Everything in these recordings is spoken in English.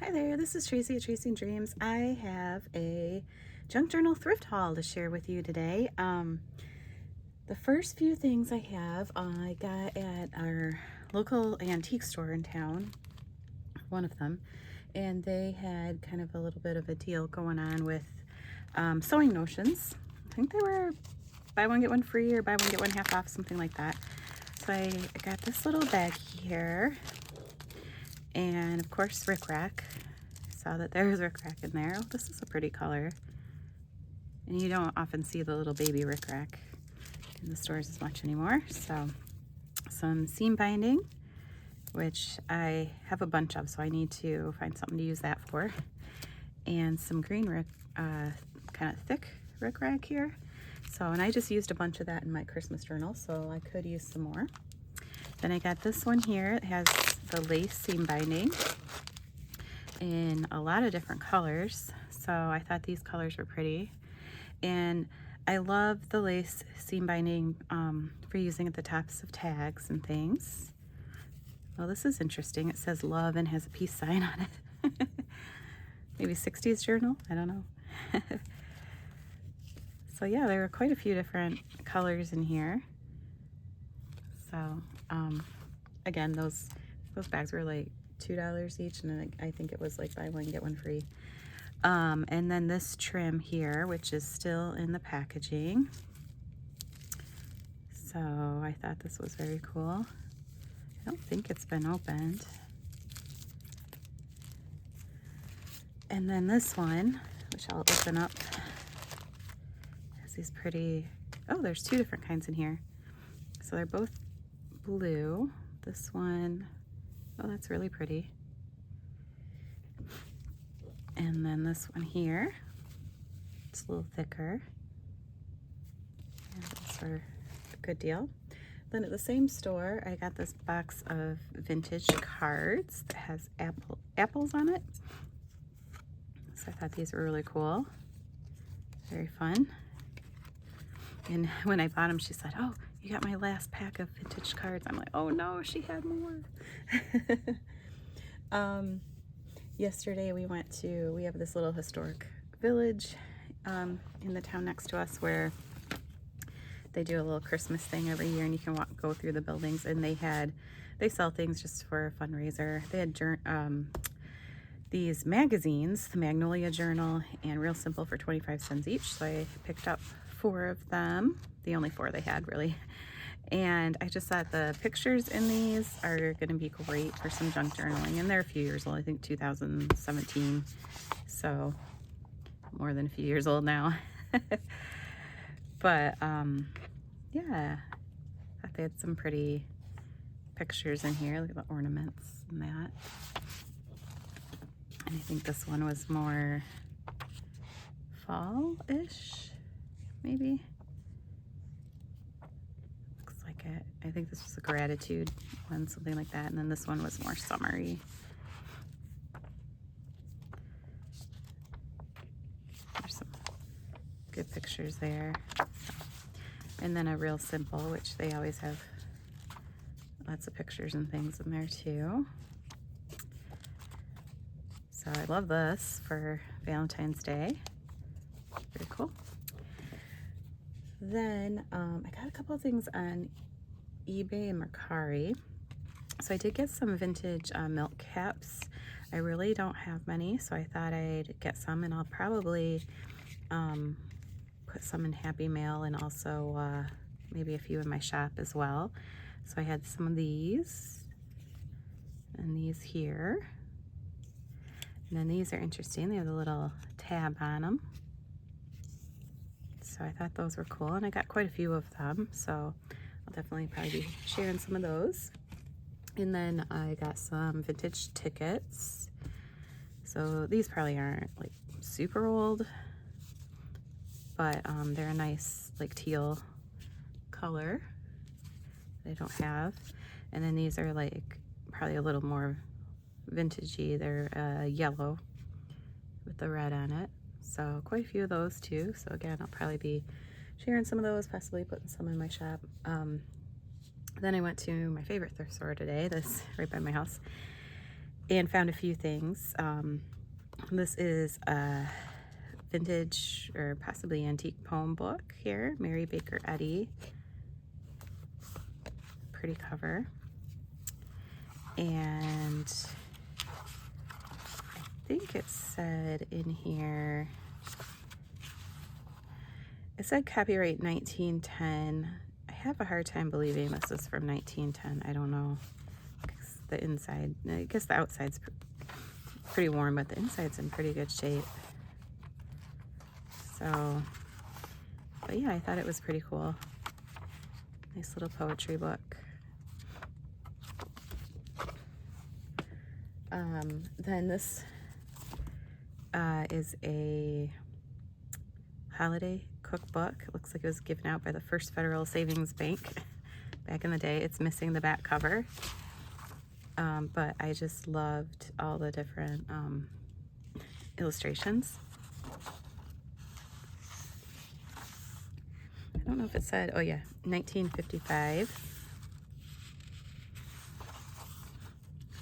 Hi there, this is Tracy at Tracing Dreams. I have a junk journal thrift haul to share with you today. The first few things I have, I got at our local antique store in town, one of them, and they had kind of a little bit of a deal going on with sewing notions. I think they were buy one get one free or buy one get one half off, something like that. So I got this little bag here, and of course rickrack. Saw that there was rickrack in there. Oh, this is a pretty color. And you don't often see the little baby rickrack in the stores as much anymore. So some seam binding, which I have a bunch of, so I need to find something to use that for. And some green kind of thick rickrack here. So, and I just used a bunch of that in my Christmas journal, so I could use some more. Then I got this one here. It has the lace seam binding in a lot of different colors, so I thought these colors were pretty. And I love the lace seam binding for using at the tops of tags and things. Well, this is interesting. It says love and has a peace sign on it. Maybe 60s journal, I don't know. So yeah, there were quite a few different colors in here. So again, those bags were like $2 each, and I think it was like buy one get one free. And then this trim here, which is still in the packaging. So I thought this was very cool. I don't think it's been opened. And then this one, which I'll open up, has these pretty, oh, there's two different kinds in here. So they're both blue. This one, oh, that's really pretty. And then this one here, it's a little thicker. And those are a good deal. Then at the same store, I got this box of vintage cards that has apples on it. So I thought these were really cool. Very fun. And when I bought them, she said, "Oh, you got my last pack of vintage cards." I'm like, "Oh no, she had more." Yesterday we have this little historic village in the town next to us where they do a little Christmas thing every year, and you can go through the buildings, and they sell things just for a fundraiser. They had these magazines, the Magnolia Journal and Real Simple, for 25 cents each. So I picked up 4 of them, the only 4 they had really. And I just thought the pictures in these are going to be great for some junk journaling. And they're a few years old, I think 2017. So more than a few years old now. But yeah, I thought they had some pretty pictures in here. Look at the ornaments and that. And I think this one was more fall-ish, maybe. Looks like it. I think this was a gratitude one, something like that. And then this one was more summery. There's some good pictures there. And then a Real Simple, which they always have lots of pictures and things in there too. So I love this for Valentine's Day. Pretty cool. Then I got a couple of things on eBay and Mercari. So I did get some vintage milk caps. I really don't have many, so I thought I'd get some, and I'll probably put some in Happy Mail, and also maybe a few in my shop as well. So I had some of these and these here. And then these are interesting. They have a little tab on them. So I thought those were cool, and I got quite a few of them. So I'll definitely probably be sharing some of those. And then I got some vintage tickets. So these probably aren't like super old, but they're a nice like teal color that I don't have. And then these are like probably a little more vintagey. They're yellow with the red on it. So quite a few of those too. So again, I'll probably be sharing some of those, possibly putting some in my shop. Then I went to my favorite thrift store today, this right by my house, and found a few things. This is a vintage or possibly antique poem book here, Mary Baker Eddy. Pretty cover. And I think it said in here, it said copyright 1910. I have a hard time believing this is from 1910. I don't know. The inside, I guess the outside's pretty warm, but the inside's in pretty good shape. So, but yeah, I thought it was pretty cool. Nice little poetry book. Then this is a holiday cookbook. It looks like it was given out by the First Federal Savings Bank back in the day. It's missing the back cover. But I just loved all the different illustrations. I don't know if it said, oh yeah, 1955.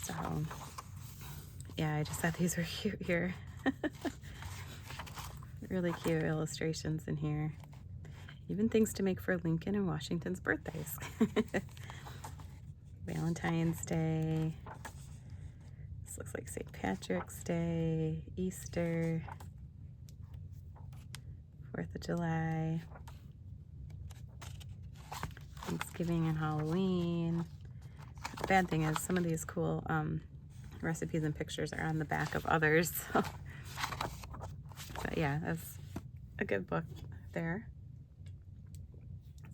So, yeah, I just thought these were cute here. Really cute illustrations in here. Even things to make for Lincoln and Washington's birthdays. Valentine's Day. This looks like St. Patrick's Day, Easter, 4th of July, Thanksgiving and Halloween. The bad thing is some of these cool recipes and pictures are on the back of others. So. But yeah, that's a good book there.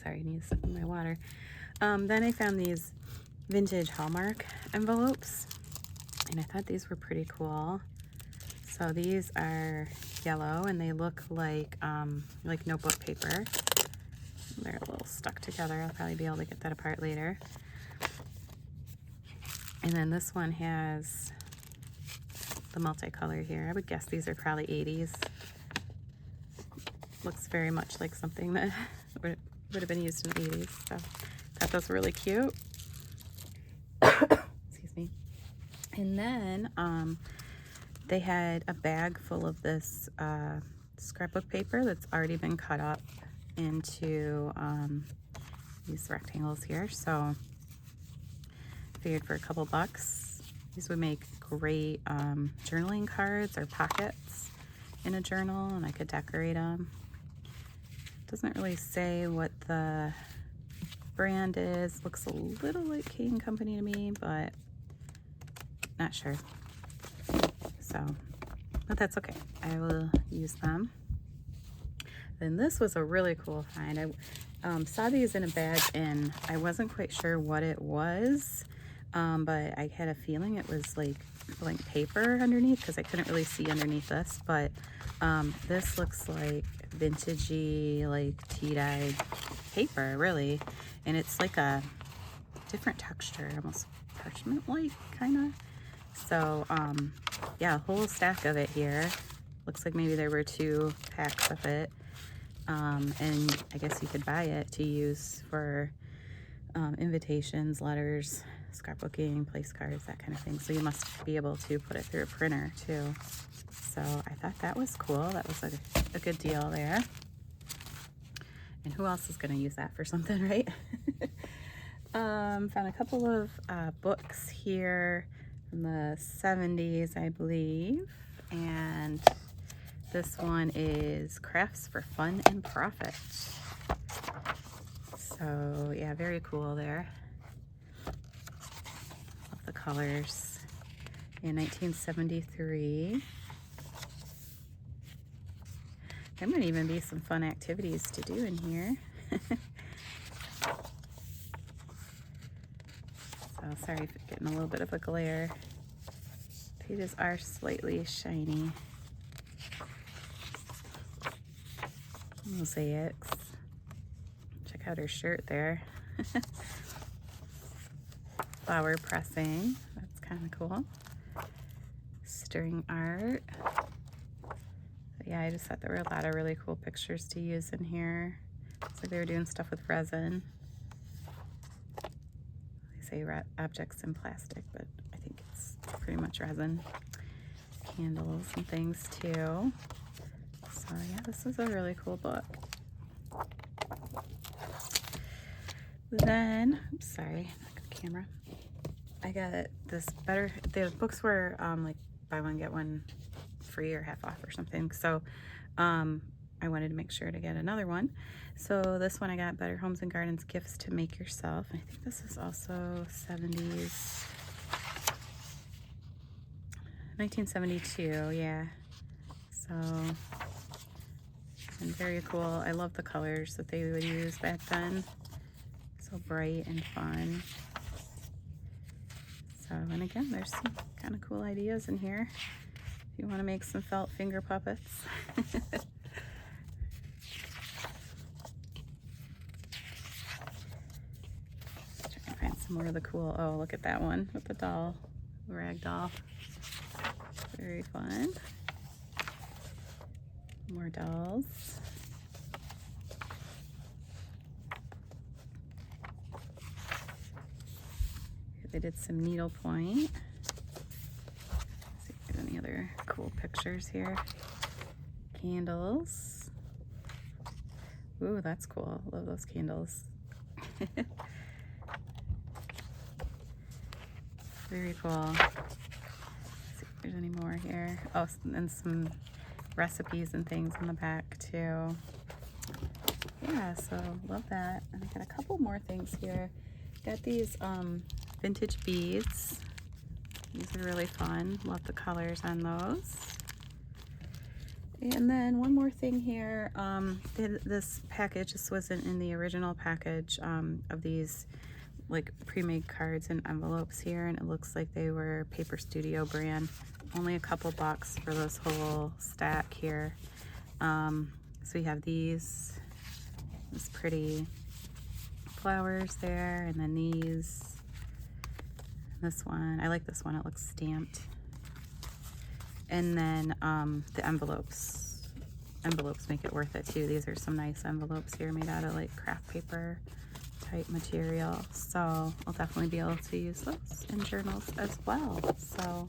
Sorry, I need to sip my water. Then I found these vintage Hallmark envelopes, and I thought these were pretty cool. So these are yellow, and they look like notebook paper. They're a little stuck together. I'll probably be able to get that apart later. And then this one has the multicolor here. I would guess these are probably 80s. Looks very much like something that would have been used in the 80s. So I thought those were really cute. Excuse me. And then they had a bag full of this scrapbook paper that's already been cut up into these rectangles here. So I figured for a couple bucks, these would make great journaling cards or pockets in a journal, and I could decorate them. Doesn't really say what the brand is. Looks a little like King Company to me, but not sure. So, but that's okay. I will use them. Then this was a really cool find. I saw these in a bag, and I wasn't quite sure what it was, but I had a feeling it was like blank paper underneath, because I couldn't really see underneath this. But this looks like vintagey, like tea-dyed paper, really, and it's like a different texture, almost parchment-like, kind of. So yeah, a whole stack of it here. Looks like maybe there were 2 packs of it, and I guess you could buy it to use for invitations, letters, scrapbooking, place cards, that kind of thing. So you must be able to put it through a printer too. So I thought that was cool. That was a good deal there. And who else is going to use that for something, right? Found a couple of books here from the 70s, I believe. And this one is Crafts for Fun and Profit. So yeah, very cool there. Love the colors. In 1973. There might even be some fun activities to do in here. So sorry for getting a little bit of a glare. Pages are slightly shiny. Mosaics. Check out her shirt there. Flower pressing. That's kind of cool. String art. Yeah, I just thought there were a lot of really cool pictures to use in here. Looks like they were doing stuff with resin. They say objects in plastic, but I think it's pretty much resin. Candles and things too. So yeah, this is a really cool book. Then, oops, sorry, not good camera. I got this better, the books were like buy one get one free or half off or something. So I wanted to make sure to get another one. So this one I got, Better Homes and Gardens Gifts to Make Yourself. I think this is also 70s, 1972, yeah. So, and very cool. I love the colors that they would use back then. So bright and fun. So, and again, there's some kind of cool ideas in here if you want to make some felt finger puppets. Try and find some more of the cool, oh, look at that one with the doll, rag doll. Very fun. More dolls. They did some needlepoint. See if there's any other cool pictures here. Candles. Ooh, that's cool. Love those candles. Very cool. Let's see if there's any more here. Oh, and some recipes and things in the back too. Yeah, so love that. And I got a couple more things here. Got these vintage beads. These are really fun. Love the colors on those. And then one more thing here. This package, this wasn't in the original package of these like pre-made cards and envelopes here, and it looks like they were Paper Studio brand. Only a couple bucks for this whole stack here. So you have these pretty flowers there, and then these. This one, I like this one, it looks stamped. And then the envelopes make it worth it too. These are some nice envelopes here made out of like craft paper type material. So I'll definitely be able to use those in journals as well. So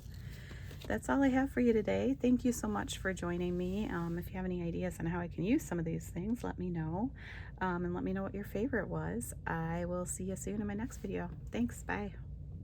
that's all I have for you today. Thank you so much for joining me. If you have any ideas on how I can use some of these things, let me know. And let me know what your favorite was. I will see you soon in my next video. Thanks, bye.